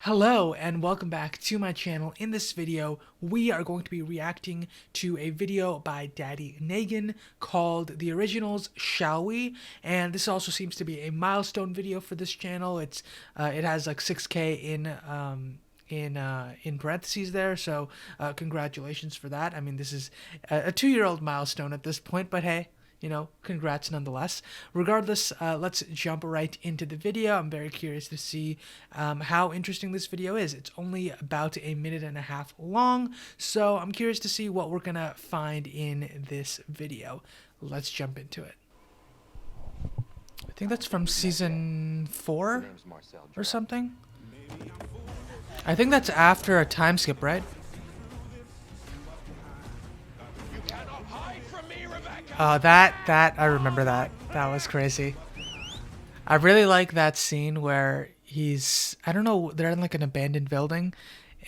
Hello and welcome back to my channel. In this video, we are going to be reacting to a video by Daddynegan called The Originals, Shall We? And this also seems to be a milestone video for this channel. It has like 6K in parentheses there, so congratulations for that. I mean, this is a 2-year-old milestone at this point, but hey, congrats nonetheless. Regardless, let's jump right into the video. I'm very curious to see how interesting this video is. It's only about a minute and a half long, so I'm curious to see what we're gonna find in this video. Let's jump into it. I think that's from season 4 or something. I think that's after a time skip, right? That I remember that. That was crazy. I really like that scene where I don't know, they're in like an abandoned building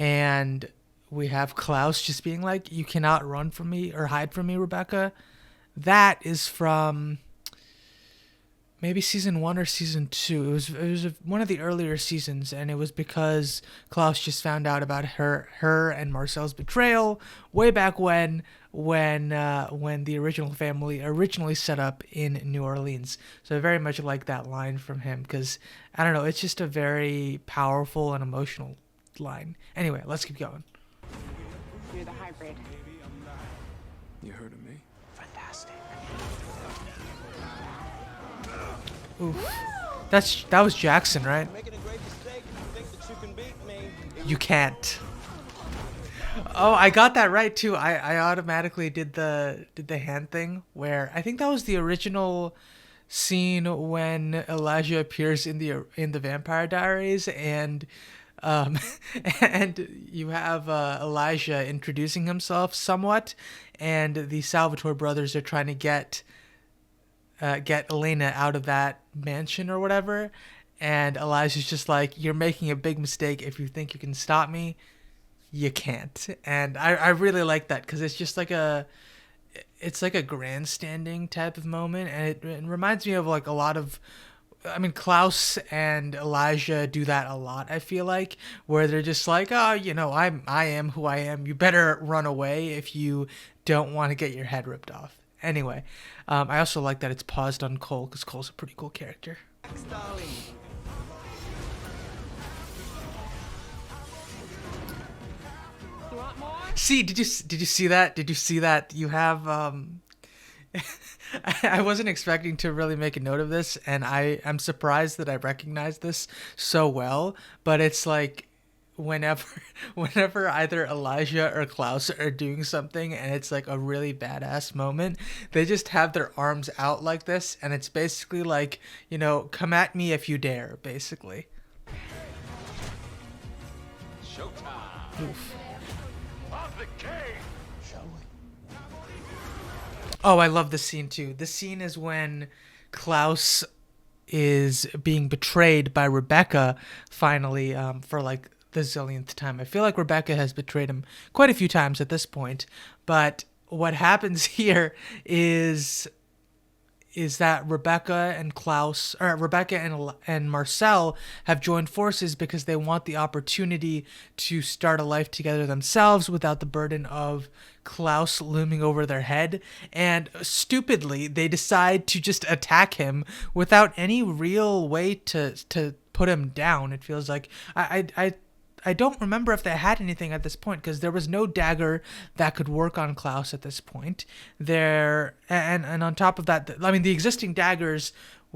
and we have Klaus just being like, "You cannot run from me or hide from me, Rebecca." That is from maybe season 1 or season 2. It was one of the earlier seasons, and it was because Klaus just found out about her and Marcel's betrayal way back when the original family originally set up in New Orleans. So I very much like that line from him because I don't know, it's just a very powerful and emotional line. Anyway, let's keep going. You're the hybrid. You heard of me? Fantastic. Oof. That was Jackson, right? Making a great mistake if you think that you can beat me. You can't. Oh, I got that right too. I automatically did the hand thing where I think that was the original scene when Elijah appears in the Vampire Diaries, and um and you have Elijah introducing himself somewhat, and the Salvatore brothers are trying to get Elena out of that mansion or whatever, and Elijah's just like, "You're making a big mistake. If you think you can stop me, you can't." And I really like that because it's like a grandstanding type of moment, and it reminds me of like a lot of, I mean, Klaus and Elijah do that a lot, I feel like, where they're just like, "Oh, I am who I am. You better run away if you don't want to get your head ripped off." Anyway, I also like that it's paused on Cole because Cole's a pretty cool character. You want more? See, did you see that? Did you see that? You have I wasn't expecting to really make a note of this, and I'm surprised that I recognized this so well. But it's like whenever whenever either Elijah or Klaus are doing something and it's like a really badass moment, they just have their arms out like this, and it's basically like, come at me if you dare, basically. Showtime. Oof. Of the cave. Oh, I love this scene too. This scene is when Klaus is being betrayed by Rebecca finally, for like the zillionth time. I feel like Rebecca has betrayed him quite a few times at this point, but what happens here is that Rebecca and Marcel have joined forces because they want the opportunity to start a life together themselves without the burden of Klaus looming over their head. And stupidly, they decide to just attack him without any real way to put him down. It feels like I don't remember if they had anything at this point because there was no dagger that could work on Klaus at this point. And on top of that, I mean, the existing daggers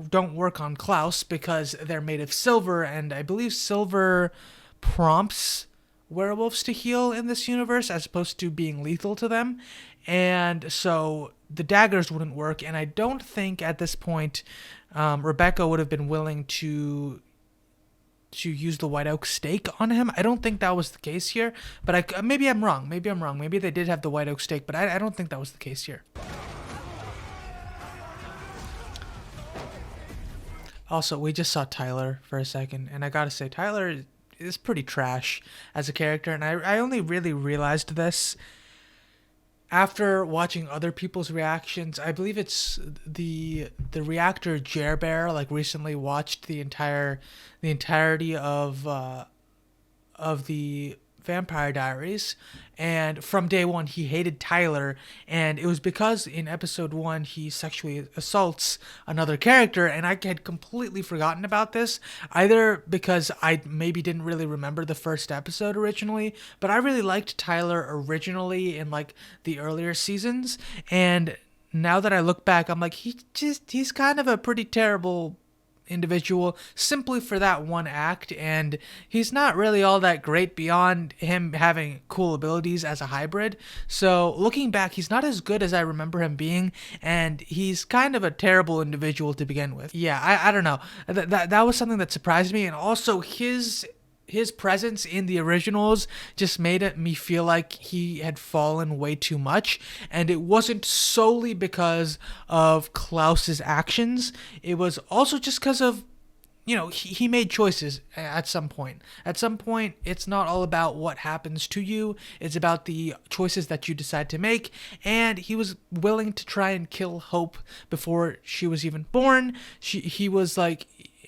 don't work on Klaus because they're made of silver, and I believe silver prompts werewolves to heal in this universe as opposed to being lethal to them. And so the daggers wouldn't work, and I don't think at this point Rebecca would have been willing to use the white oak stake on him. I don't think that was the case here, but maybe I'm wrong. Maybe they did have the white oak stake, but I don't think that was the case here. Also, we just saw Tyler for a second, and I gotta say, Tyler is pretty trash as a character, and I only really realized this after watching other people's reactions. I believe it's the reactor Jer Bear, like, recently watched the entirety of of the Vampire Diaries, and from day one he hated Tyler, and it was because in episode 1 he sexually assaults another character, and I had completely forgotten about this, either because I maybe didn't really remember the first episode originally, but I really liked Tyler originally in like the earlier seasons, and now that I look back, I'm like, he's kind of a pretty terrible individual simply for that one act, and he's not really all that great beyond him having cool abilities as a hybrid. So looking back, he's not as good as I remember him being, and he's kind of a terrible individual to begin with. Yeah, I don't know. That was something that surprised me, and also his presence in the originals just made me feel like he had fallen way too much, and it wasn't solely because of Klaus's actions. It was also just because of, you know, he made choices at some point. At some point, it's not all about what happens to you, it's about the choices that you decide to make, and he was willing to try and kill Hope before she was even born. He was like,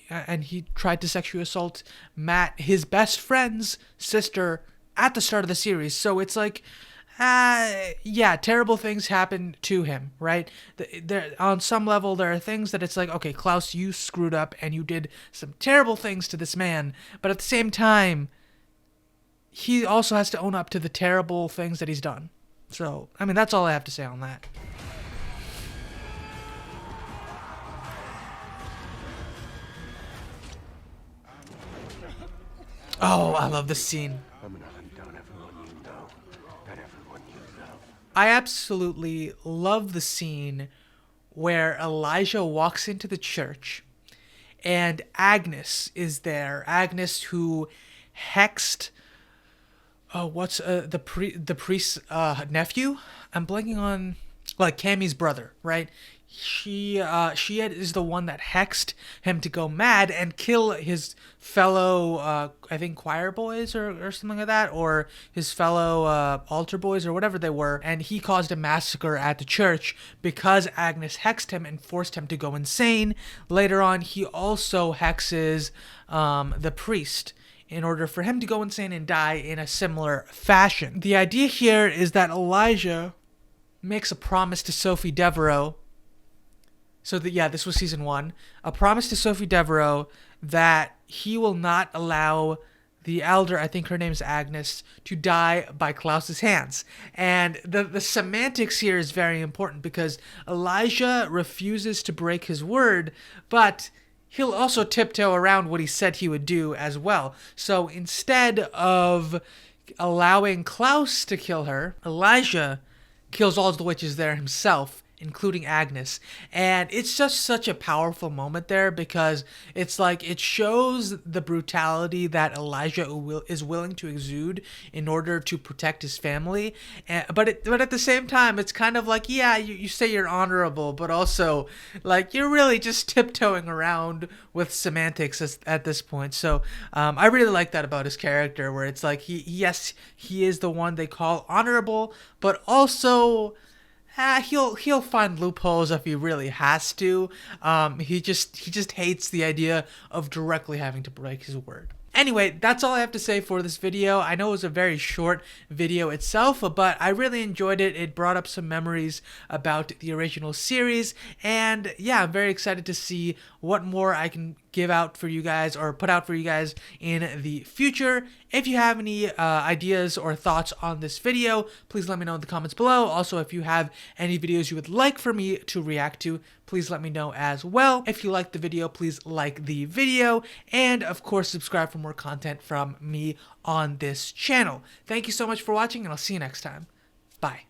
and he tried to sexually assault Matt, his best friend's sister, at the start of the series. So it's like, yeah, terrible things happen to him, right? There, on some level, there are things that it's like, okay, Klaus, you screwed up and you did some terrible things to this man. But at the same time, he also has to own up to the terrible things that he's done. So, I mean, that's all I have to say on that. Oh, I love this scene. I'm gonna hunt down everyone you know, and everyone you love. I absolutely love the scene where Elijah walks into the church and Agnes is there. Agnes, who hexed the priest's nephew? I'm blanking on, like, Cammy's brother, right? She is the one that hexed him to go mad and kill his fellow, I think, choir boys or something like that, or his fellow altar boys or whatever they were, and he caused a massacre at the church because Agnes hexed him and forced him to go insane. Later on, he also hexes the priest in order for him to go insane and die in a similar fashion. The idea here is that Elijah makes a promise to Sophie Devereaux. So this was season 1. A promise to Sophie Devereaux that he will not allow the elder, I think her name's Agnes, to die by Klaus's hands. And the semantics here is very important because Elijah refuses to break his word, but he'll also tiptoe around what he said he would do as well. So instead of allowing Klaus to kill her, Elijah kills all the witches there himself, including Agnes. And it's just such a powerful moment there because it's like it shows the brutality that Elijah is willing to exude in order to protect his family. But at the same time, it's kind of like, yeah, you say you're honorable, but also like you're really just tiptoeing around with semantics at this point. So I really like that about his character, where it's like he is the one they call honorable, but also he'll find loopholes if he really has to. He just hates the idea of directly having to break his word. Anyway, that's all I have to say for this video. I know it was a very short video itself, but I really enjoyed it. It brought up some memories about the original series, and yeah, I'm very excited to see what more I can give out for you guys or put out for you guys in the future. If you have any ideas or thoughts on this video, please let me know in the comments below. Also, if you have any videos you would like for me to react to, please let me know as well. If you liked the video, please like the video, and of course subscribe for more content from me on this channel. Thank you so much for watching, and I'll see you next time. Bye.